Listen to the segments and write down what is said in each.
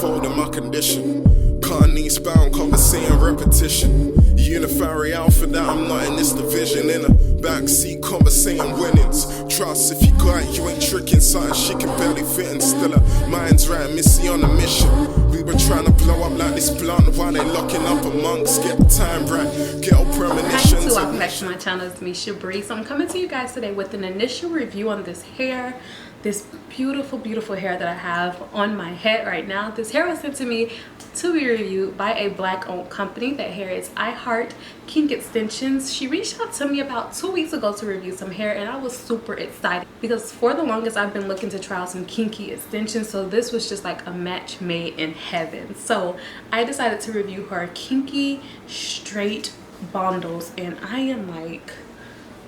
manifold in my condition. Can't eastbound, conversating repetition. Unifary alpha that I'm not in this division. In a backseat, conversating winnings. Trust if you got it, you ain't tricking. Something she can barely fit in. Still her mind's right, Missy on a mission. We were trying to blow up like this blunt while they locking up amongst. Get the time right, get all premonitions. Hi, so welcome back to my channel. It's me, Shabree. So I'm coming to you guys today with an initial review on this hair. This beautiful hair that I have on my head right now. This hair was sent to me to be reviewed by a black owned company. That hair is iHeartKinks extensions. She reached out to me about 2 weeks ago to review some hair, and I was super excited because for the longest I've been looking to try out some kinky extensions, so this was just like a match made in heaven. So I decided to review her kinky straight bundles, and I am like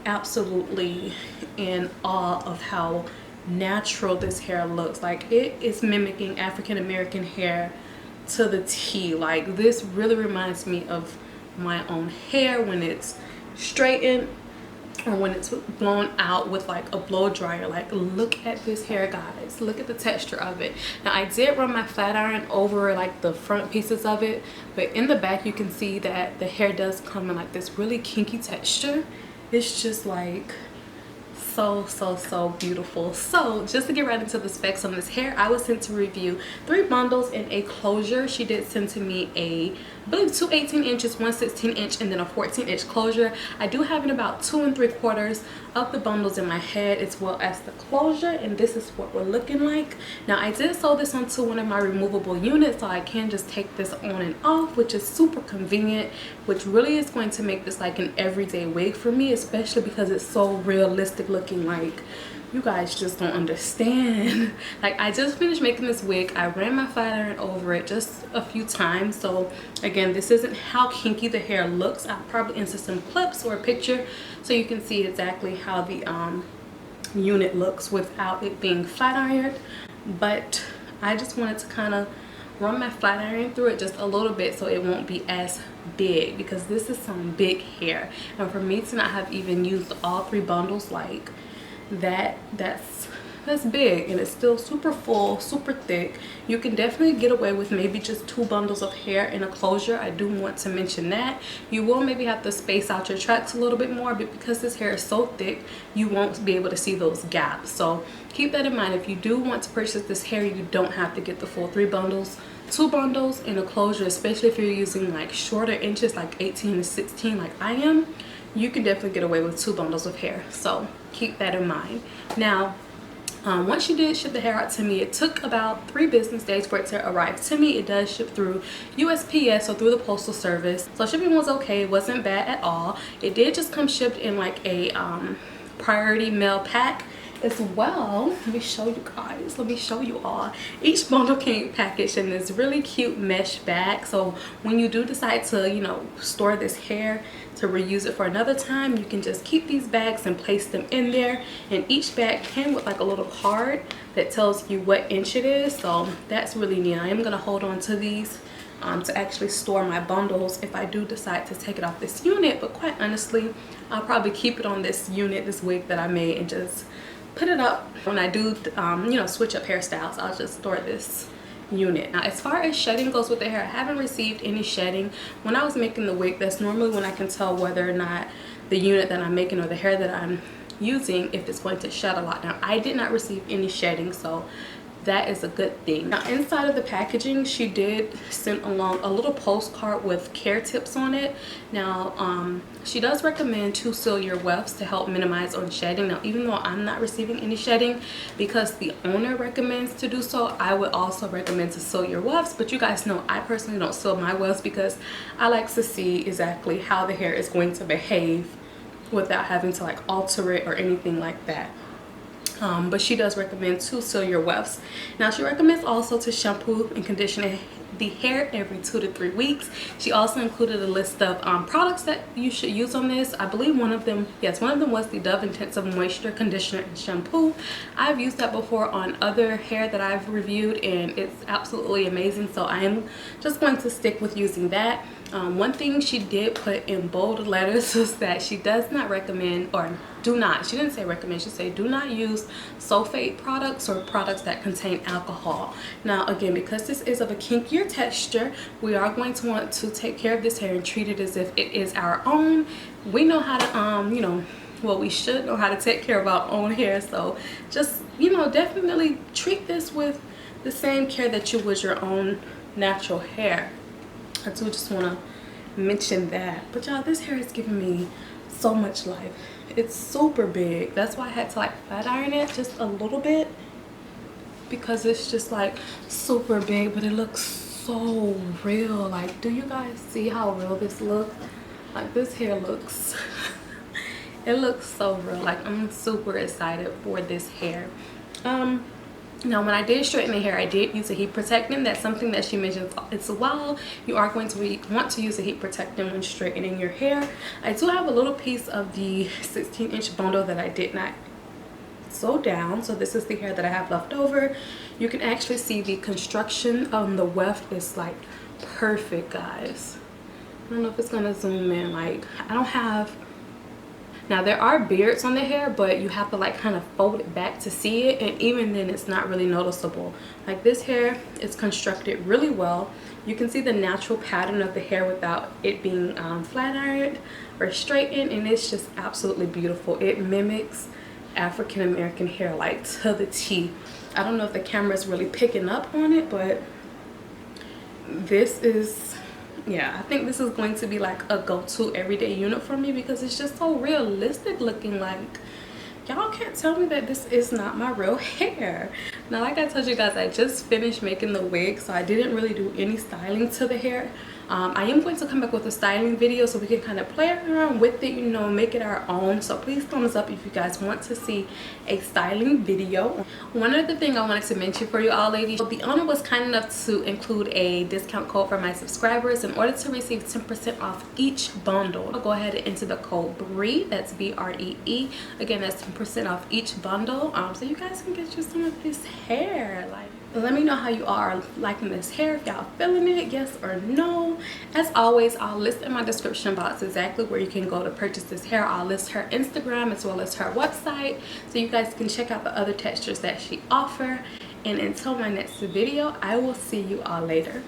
absolutely in awe of how natural this hair looks. Like, it is mimicking African American hair to the T. Like, this really reminds me of my own hair when it's straightened or when it's blown out with like a blow dryer. Like, look at this hair, guys. Look at the texture of it. Now, I did run my flat iron over like the front pieces of it, but in the back you can see that the hair does come in like this really kinky texture. It's just like so beautiful. So just to get right into the specs on this hair, I was sent to review 3 bundles in a closure. She did send to me I believe 2 18 inches, 1 16 inch, and then a 14 inch closure. I do have in about 2 3/4 of the bundles in my head as well as the closure, and this is what we're looking like. Now, I did sew this onto one of my removable units, so I can just take this on and off, which is super convenient, which really is going to make this like an everyday wig for me, especially because it's so realistic looking. Like, you guys just don't understand. Like, I just finished making this wig. I ran my flat iron over it just a few times. So again, this isn't how kinky the hair looks. I'll probably insert some clips or a picture so you can see exactly how the unit looks without it being flat ironed. But I just wanted to kind of run my flat iron through it just a little bit so it won't be as big, because this is some big hair, and for me to not have even used all 3 bundles like that's big, and it's still super full, super thick. You can definitely get away with maybe just 2 bundles of hair in a closure. I do want to mention that you will maybe have to space out your tracks a little bit more, but because this hair is so thick, you won't be able to see those gaps. So keep that in mind. If you do want to purchase this hair, you don't have to get the full 3 bundles. 2 bundles in a closure, especially if you're using like shorter inches like 18 to 16 like I am, you can definitely get away with 2 bundles of hair. So keep that in mind. Now, once you did ship the hair out to me, it took about 3 business days for it to arrive to me. It does ship through USPS, so through the postal service. So shipping was okay. It wasn't bad at all. It did just come shipped in like a priority mail pack as well. Let me show you guys. Let me show you all. Each bundle came packaged in this really cute mesh bag. So when you do decide to, you know, store this hair to reuse it for another time, you can just keep these bags and place them in there. And each bag came with like a little card that tells you what inch it is. So that's really neat. I am gonna hold on to these to actually store my bundles if I do decide to take it off this unit. But quite honestly, I'll probably keep it on this unit, this wig that I made, and just put it up when I do you know, switch up hairstyles. I'll just store this unit. Now, as far as shedding goes with the hair, I haven't received any shedding. When I was making the wig, that's normally when I can tell whether or not the unit that I'm making or the hair that I'm using, if it's going to shed a lot. Now, I did not receive any shedding, so that is a good thing. Now, inside of the packaging, she did send along a little postcard with care tips on it. Now, she does recommend to seal your wefts to help minimize on shedding. Now, even though I'm not receiving any shedding, because the owner recommends to do so, I would also recommend to seal your wefts. But you guys know I personally don't seal my wefts because I like to see exactly how the hair is going to behave without having to like alter it or anything like that. But she does recommend to seal your wefts. Now, she recommends also to shampoo and condition the hair every 2 to 3 weeks. She also included a list of products that you should use on this. I believe one of them was the Dove Intensive Moisture Conditioner and Shampoo. I've used that before on other hair that I've reviewed, and it's absolutely amazing, so I am just going to stick with using that. One thing she did put in bold letters was that she does not recommend, or do not, she didn't say recommend, she said do not use sulfate products or products that contain alcohol. Now again, because this is of a kinkier texture, we are going to want to take care of this hair and treat it as if it is our own. We know how to you know, well, we should know how to take care of our own hair, so just, you know, definitely treat this with the same care that you would your own natural hair. I do just want to mention that. But y'all, this hair is giving me so much life. It's super big. That's why I had to like flat iron it just a little bit, because it's just like super big, but it looks so real. Like, do you guys see how real this looks? Like, this hair looks it looks so real. Like, I'm super excited for this hair. Now, when I did straighten the hair, I did use a heat protectant. That's something that she mentions. It's while you are going to want to use a heat protectant when straightening your hair. I do have a little piece of the 16-inch bundle that I did not sew down, so this is the hair that I have left over. You can actually see the construction on the weft is like perfect, guys. I don't know if it's gonna zoom in. Like, I don't have, now there are beards on the hair, but you have to like kind of fold it back to see it, and even then it's not really noticeable. Like, this hair is constructed really well. You can see the natural pattern of the hair without it being flat ironed or straightened, and it's just absolutely beautiful. It mimics African American hair like to the T. I don't know if the camera is really picking up on it, but this is, yeah, I think this is going to be like a go-to everyday unit for me, because it's just so realistic looking. Like, y'all can't tell me that this is not my real hair. Now, like I told you guys, I just finished making the wig, so I didn't really do any styling to the hair. I am going to come back with a styling video so we can kind of play around with it, you know, make it our own. So please thumbs up if you guys want to see a styling video. One other thing I wanted to mention for you all ladies, the owner was kind enough to include a discount code for my subscribers. In order to receive 10% off each bundle, I'll go ahead and enter the code BREE, that's BREE. Again, that's 10% off each bundle, so you guys can get you some of this hair. Like, let me know how you are liking this hair, if y'all feeling it, yes or no. As always, I'll list in my description box exactly where you can go to purchase this hair. I'll list her Instagram as well as her website, so you guys can check out the other textures that she offers. And until my next video, I will see you all later.